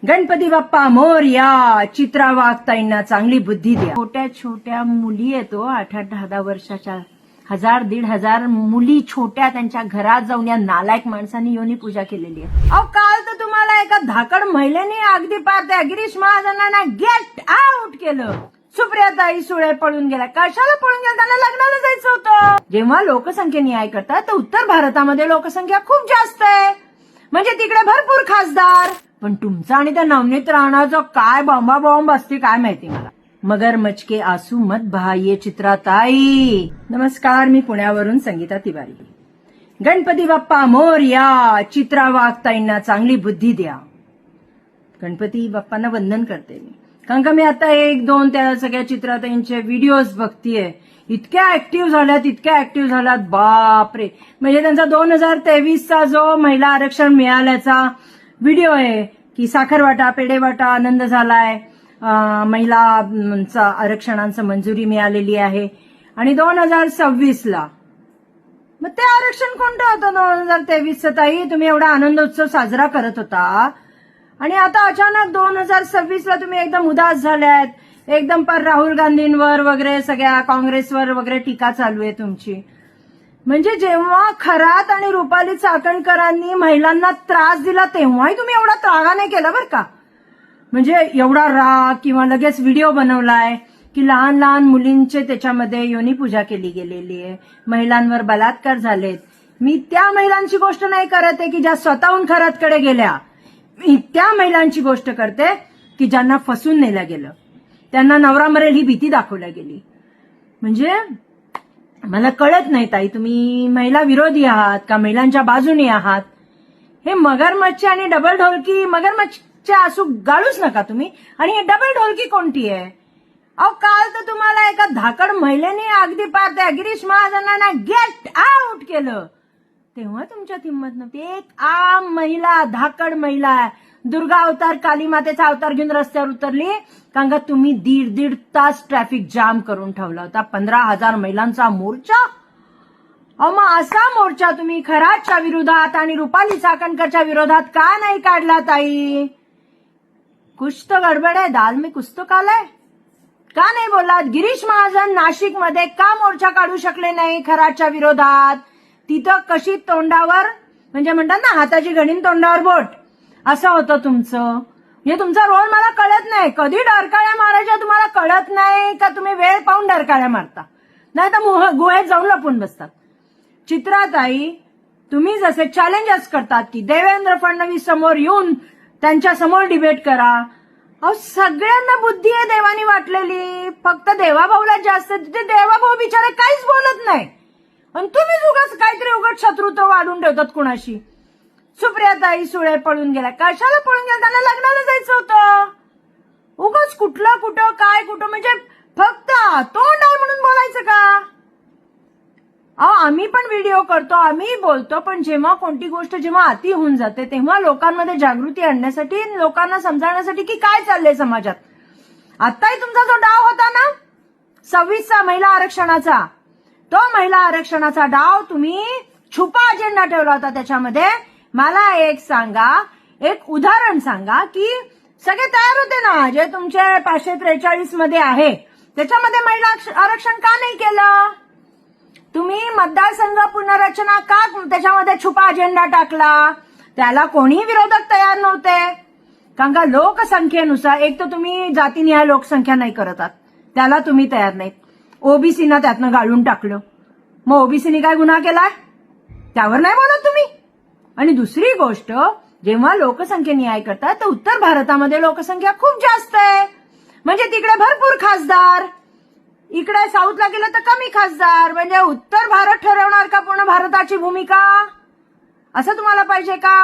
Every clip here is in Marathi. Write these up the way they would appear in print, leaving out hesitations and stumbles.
गणपती बाप्पा मोरया. चित्रा वाघताईंना चांगली बुद्धी द्या. छोट्या छोट्या मुली येतो 8-8, 10-10 वर्षाच्या, 1000-1500 मुली छोट्या त्यांच्या घरात जाऊन या नालायक माणसांनी योनी पूजा केलेली आहे. अहो काल तर तुम्हाला एका धाकड महिलेने अगदी पार त्या गिरीश महाजनांना गेट आउट केलं. सुप्रियाताई सुळे पळून गेला. कशाला पळून गेला? त्यांना लग्नाला जायचं होतं. जेव्हा लोकसंख्या न्याय करतात तर उत्तर भारतामध्ये लोकसंख्या खूप जास्त आहे, म्हणजे तिकडे भरपूर खासदार. पण तुमचा आणि त्या नवनीत राणाचं काय बॉम्बा बॉम्ब असते काय माहिती मला. मगरमच्छ के आंसू मत बहाइये चित्राताई. नमस्कार, मी पुण्यावरून संगीता तिवारी. गणपती बाप्पा मोरया. चित्रा वाघताईंना चांगली बुद्धी द्या. गणपती बाप्पांना वंदन करते मी, कारण का मी आता 1-2 त्या सगळ्या चित्राताईंचे व्हिडिओज बघतीये. इतक्या ऍक्टिव्ह झाल्यात बापरे. म्हणजे त्यांचा 2023चा जो महिला आरक्षण मिळाल्याचा व्हिडिओ आहे की साखरवाटा पेढेवाटा आनंद झालाय, महिला आरक्षणांचं मंजुरी मिळालेली आहे. आणि 2026ला मग ते आरक्षण कोणतं होतं 2023चं ताई? तुम्ही एवढा आनंद उत्सव साजरा करत होता आणि आता अचानक 2026ला तुम्ही एकदम उदास झाल्यात. एकदम पर राहुल गांधींवर वगैरे सगळ्या काँग्रेसवर वगैरे टीका चालू आहे तुमची. म्हणजे जेव्हा खरात आणि रुपाली चाकणकरांनी महिलांना त्रास दिला तेव्हाही तुम्ही एवढा त्रागा नाही केला बरं का. म्हणजे एवढा राग किंवा लगेच व्हिडिओ बनवलाय की लहान लहान मुलींचे त्याच्यामध्ये योनी पूजा केली गेलेली आहे, महिलांवर बलात्कार झालेत. मी त्या महिलांची गोष्ट नाही करत आहे की ज्या स्वतःहून खरातकडे गेल्या. मी त्या महिलांची गोष्ट करते की ज्यांना फसून नेलं गेलं, त्यांना नवरा मरेल ही भीती दाखवल्या गेली. म्हणजे मला कळत नाही ताई, तुम्ही महिला विरोधी आहात का महिलांच्या बाजूने आहात? हे मगरमच्छ आणि डबल ढोलकी, मगरमच्छचे आंसू गाळूच नका तुम्ही. आणि हे डबल ढोलकी कोणती आहे? अहो काल तर तुम्हाला एका धाकड महिलेने अगदी पार त्या गिरीश महाजनांना गेट आउट केलं. तेव्हा तुमच्यात हिंमत नव्हती. एक आम महिला, धाकड महिला दुर्गा अवतार, काली मातेचा अवतार घेऊन रस्त्यावर उतरली, कारण का तुम्ही 1.5 तास ट्रॅफिक जाम करून ठेवला होता. 15,000 महिलांचा मोर्चा. अहो मग असा मोर्चा तुम्ही खरातच्या विरोधात आणि रुपाली चाकणकरच्या विरोधात का नाही काढला ताई? कुछ तो गडबड आहे, दाल में कुछ तो काला है. का नाही बोललात? गिरीश महाजन नाशिकमध्ये का मोर्चा काढू शकले नाही खरातच्या विरोधात? तिथं कशी तोंडावर, म्हणजे म्हणतात ना हाताची घडीन तोंडावर बोट, असं होतं तुमचं. हे तुमचा रोल मला कळत नाही. कधी डरकाळ्या मारायच्या तुम्हाला कळत नाही का? तुम्ही वेळ पाहून डरकाळ्या मारता, नाही तर गुहेत जाऊन लपून बसतात. चित्राताई, तुम्ही जसे चॅलेंजेस करतात की देवेंद्र फडणवीस समोर येऊन त्यांच्या समोर डिबेट करा. अहो सगळ्यांना बुद्धी आहे देवानी वाटलेली, फक्त देवाभाऊला जास्त. ते देवाभाऊ बिचारे काहीच बोलत नाही आणि तुम्हीच उगाच काहीतरी उगाच शत्रुत्व वाढून ठेवतात कुणाशी. सुप्रियाताई सुळे पळून गेला. कशाला पळून गेला? त्यांना लग्नाला जायचं होतं. उगाच कुठलं कुठं काय कुठं, म्हणजे फक्त तोंड आहे म्हणून बोलायचं का? अहो आम्ही पण व्हिडिओ करतो, आम्ही बोलतो, पण जेव्हा कोणती गोष्ट जेव्हा अति होऊन जाते तेव्हा लोकांमध्ये जागृती आणण्यासाठी, लोकांना समजावण्यासाठी की काय चाललंय समाजात. आताही तुमचा जो डाव होता ना 26चा महिला आरक्षणाचा, तो महिला आरक्षणाचा डाव तुम्ही छुपा अजेंडा ठेवला होता. त्याच्यामध्ये मला एक सांगा, एक उदाहरण सांगा की सगळे तयार होते ना, जे तुमचे 543 मध्ये आहे त्याच्यामध्ये महिला आरक्षण का नाही केलं? तुम्ही मतदारसंघ पुनर्रचना का त्याच्यामध्ये छुपा अजेंडा टाकला? त्याला कोणी विरोधक तयार नव्हते. कारण का लोकसंख्येनुसार, एक तर तुम्ही जातीनिहाय लोकसंख्या नाही करत आहात, त्याला तुम्ही तयार नाहीत. ओबीसीना त्यातनं गाळून टाकलं. मग ओबीसीनी काय गुन्हा केलाय? त्यावर नाही बोलत तुम्ही. आणि दुसरी गोष्ट, जेव्हा लोकसंख्या न्याय करतात तर उत्तर भारतामध्ये लोकसंख्या खूप जास्त आहे, म्हणजे तिकडे भरपूर खासदार. इकडे साऊथला गेलं तर कमी खासदार. म्हणजे उत्तर भारत ठरवणार का पूर्ण भारताची भूमिका? असं तुम्हाला पाहिजे का?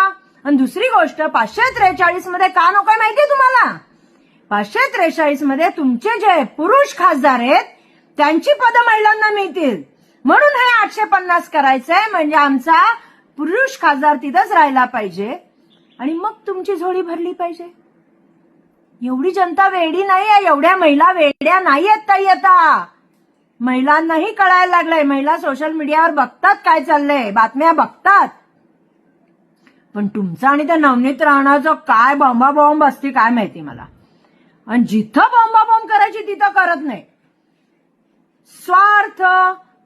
आणि दुसरी गोष्ट, 543 मध्ये का नकोय माहितीये तुम्हाला? 543 मध्ये तुमचे जे पुरुष खासदार आहेत त्यांची पदं महिलांना मिळतील, म्हणून हे 850 करायचंय. म्हणजे आमचा पुरुष खासदार तिथंच राहिला पाहिजे आणि मग तुमची झोळी भरली पाहिजे. एवढी जनता वेडी नाहीये, एवढ्या महिला वेड्या नाहीयेत ताई. आता महिलांनाही कळायला लागलंय. महिला सोशल मीडियावर बघतात काय चाललंय, बातम्या बघतात. पण तुमचं आणि त्या नवनीत राणाचं काय बॉम्ब असते काय माहिती मला. आणि जिथं बॉम्ब करायची तिथं करत नाही. स्वार्थ,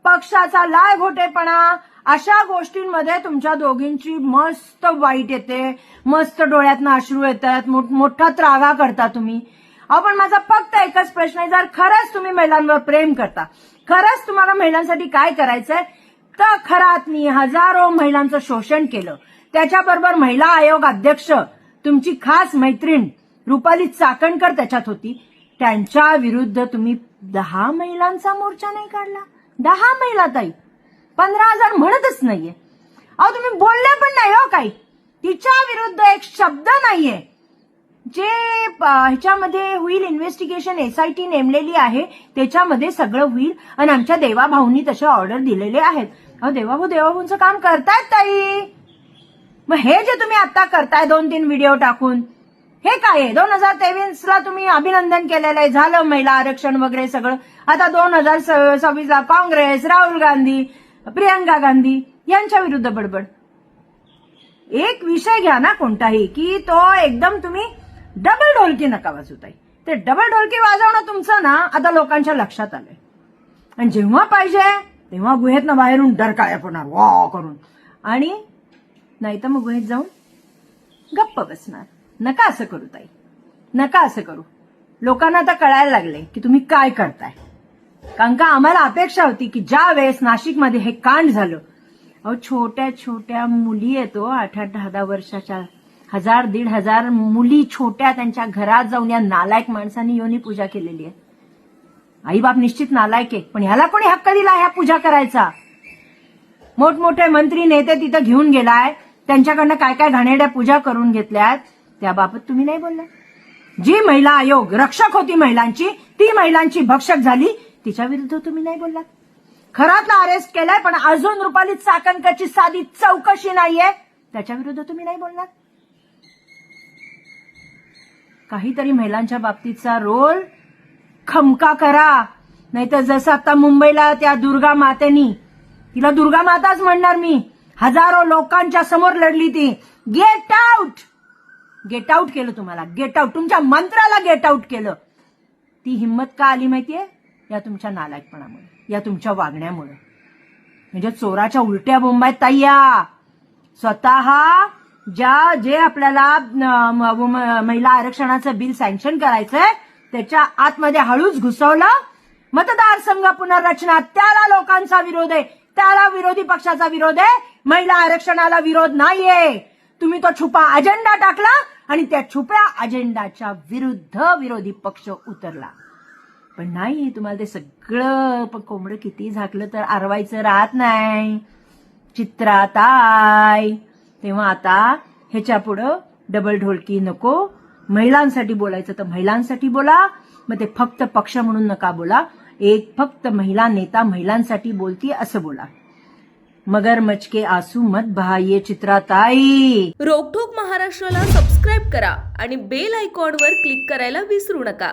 पक्षाचा लायघोटेपणा, अशा गोष्टींमध्ये तुमच्या दोघींची मस्त वाईट येते, मस्त डोळ्यातनं अश्रू येतात, मोठा त्रागा करता तुम्ही. पण माझा फक्त एकच प्रश्न आहे, जर खरंच तुम्ही महिलांवर प्रेम करता, खरंच तुम्हाला महिलांसाठी काय करायचंय, तर खरात मी हजारो महिलांचं शोषण केलं. त्याच्याबरोबर महिला आयोग अध्यक्ष तुमची खास मैत्रीण रुपाली चाकणकर त्याच्यात होती. त्यांच्या विरुद्ध तुम्ही 10 महिलांचा मोर्चा नाही काढला. 10 महिला ताई, 15,000 म्हणतच नाहीये. तुम्ही बोलले पण नाही हो काही. तिच्या विरुद्ध एक शब्द नाहीये. जे ह्याच्यामध्ये होईल इन्व्हेस्टिगेशन, SIT नेमलेली आहे त्याच्यामध्ये सगळं होईल. आणि आमच्या देवाभाऊंनी तसे ऑर्डर दिलेले आहेत. देवाभाऊंचं काम करतायत ताई. मग हे जे तुम्ही आता करताय 2-3 व्हिडिओ टाकून, हे काय आहे? 2023ला तुम्ही अभिनंदन केलेलं आहे, झालं महिला आरक्षण वगैरे सगळं. आता 2026ला काँग्रेस, राहुल गांधी, प्रियंका गांधी यांच्या विरुद्ध बडबड. एक विषय घ्या ना कोणताही, की तो एकदम तुम्ही डबल ढोलकी नका वाजवताय. ते डबल ढोलकी वाजवणं तुमचं ना आता लोकांच्या लक्षात आलंय. आणि जेव्हा पाहिजे तेव्हा गुहेतनं बाहेरून डरकाळ्या पडणार वा करून, आणि नाही तर मग गुहेत जाऊन गप्प बसणार. नका असं करू ताई, नका असं करू. लोकांना आता कळायला लागले की तुम्ही काय करताय. कारण का आम्हाला अपेक्षा होती की ज्या वेळेस नाशिकमध्ये हे कांड झालं, छोट्या छोट्या मुली येतो 8-8, 10-10 वर्षाच्या, 1000-1500 मुली छोट्या, त्यांच्या घरात जाऊन या नालायक माणसांनी योनी पूजा केलेली आहे. आईबाप निश्चित नालायक आहे, पण ह्याला कोणी हक्क दिला ह्या पूजा करायचा? मोठमोठे मंत्री नेते तिथं घेऊन गेलाय, त्यांच्याकडनं काय काय घाणेरड्या पूजा करून घेतल्यात, त्याबाबत तुम्ही नाही बोलला. जी महिला आयोग रक्षक होती महिलांची, ती महिलांची भक्षक झाली, तिच्या विरुद्ध तुम्ही नाही बोललात. खरातला अरेस्ट केलाय, पण अजून रुपाली चाकणकरची साधी चौकशी नाहीये, त्याच्या विरुद्ध तुम्ही नाही बोललात. काहीतरी महिलांच्या बाबतीतचा रोल खमका करा. नाहीतर जसं आता मुंबईला त्या दुर्गा मातेनी, तिला दुर्गा माताच म्हणणार मी, हजारो लोकांच्या समोर लढली ती. गेट आउट, गेट आउट केलं तुम्हाला, गेट आउट. तुमच्या मंत्राला गेट आउट केलं. ती हिंमत का आली माहितीये? या तुमच्या नालायकपणामुळे, या तुमच्या वागण्यामुळे. म्हणजे चोराच्या उलट्या बोंब आहेत ताई या. स्वतः जे आपल्याला महिला आरक्षणाचं बिल सँक्शन करायचंय त्याच्या आतमध्ये हळूच घुसवलं. मतदारसंघ पुनर्रचना, त्याला लोकांचा विरोध आहे, त्याला विरोधी पक्षाचा विरोध आहे, महिला आरक्षणाला विरोध नाहीये. तुम्ही तो छुपा अजेंडा टाकला आणि त्या छुप्या अजेंडाच्या विरुद्ध विरोधी पक्ष उतरला. पण नाही, तुम्हाला ते सगळं पण कोंबडं किती झाकलं तर आरवायचं राहत नाही चित्राताई. तेव्हा आता ह्याच्या पुढं डबल ढोलकी नको. महिलांसाठी बोलायचं तर महिलांसाठी बोला. मग ते फक्त पक्ष म्हणून नका बोला. एक फक्त महिला नेता महिलांसाठी बोलती असं बोला. मगरमच्छ के आंसू मत बहाइये चित्राताई. रोकठोक महाराष्ट्राला सबस्क्राईब करा आणि बेल आयकॉनवर क्लिक करायला विसरू नका.